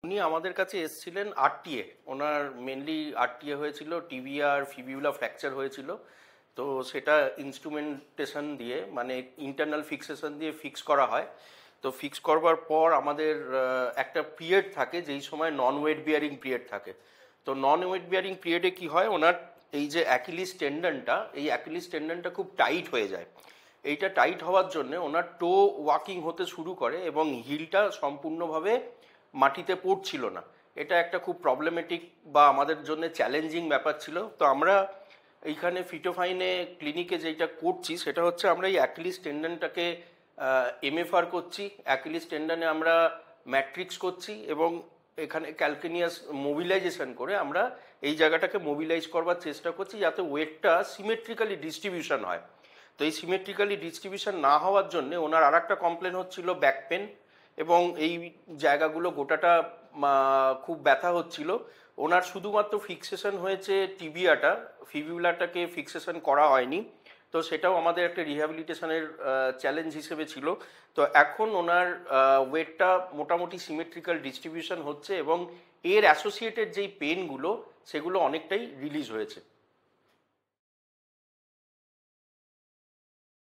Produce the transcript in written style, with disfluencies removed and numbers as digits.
উনি আমাদের কাছে এসেছিলেন আরটিএ, ওনার মেনলি আরটিএ হয়েছিল, টিবিআর ফিবিউলা ফ্র্যাকচার হয়েছিল। তো সেটা ইনস্ট্রুমেন্টেশন দিয়ে মানে ইন্টারনাল ফিক্সেশন দিয়ে ফিক্স করা হয়। তো ফিক্স করবার পর আমাদের একটা পিরিয়ড থাকে যেই সময় নন ওয়েট বিয়ারিং পিরিয়ড থাকে। তো নন ওয়েট বিয়ারিং পিরিয়ডে কি হয়, ওনার এই যে অ্যাকিলিস টেন্ডনটা, এই অ্যাকিলিস টেন্ডনটা খুব টাইট হয়ে যায়। এইটা টাইট হওয়ার জন্য ওনার টো ওয়াকিং হতে শুরু করে এবং হিলটা সম্পূর্ণভাবে মাটিতে পড়ছিল না। এটা একটা খুব প্রবলেমেটিক বা আমাদের জন্য চ্যালেঞ্জিং ব্যাপার ছিল। তো আমরা এইখানে ফিটোফাইনে ক্লিনিকে যেটা করছি সেটা হচ্ছে আমরা এই অ্যাকিলিস টেন্ডনটাকে এমএফআর করছি, অ্যাকিলিস টেন্ডনে আমরা ম্যাট্রিক্স করছি এবং এখানে ক্যালকেনিয়াস মোবিলাইজেশন করে আমরা এই জায়গাটাকে মোবিলাইজ করবার চেষ্টা করছি যাতে ওয়েটটা সিমেট্রিক্যালি ডিস্ট্রিবিউশন হয়। তো এই সিমেট্রিক্যালি ডিস্ট্রিবিউশন না হওয়ার জন্য ওনার আর একটা কমপ্লেন হচ্ছিল ব্যাক পেন, এবং এই জায়গাগুলো গোটাটা খুব ব্যথা হচ্ছিল। ওনার শুধুমাত্র ফিক্সেশন হয়েছে টিবিয়াটা, ফিবিউলাটাকে ফিক্সেশন করা হয়নি। তো সেটাও আমাদের একটা রিহ্যাবিলিটেশনের চ্যালেঞ্জ হিসেবে ছিল। তো এখন ওনার ওয়েটটা মোটামুটি সিমেট্রিক্যাল ডিস্ট্রিবিউশন হচ্ছে এবং এর অ্যাসোসিয়েটেড যেই পেনগুলো সেগুলো অনেকটাই রিলিজ হয়েছে।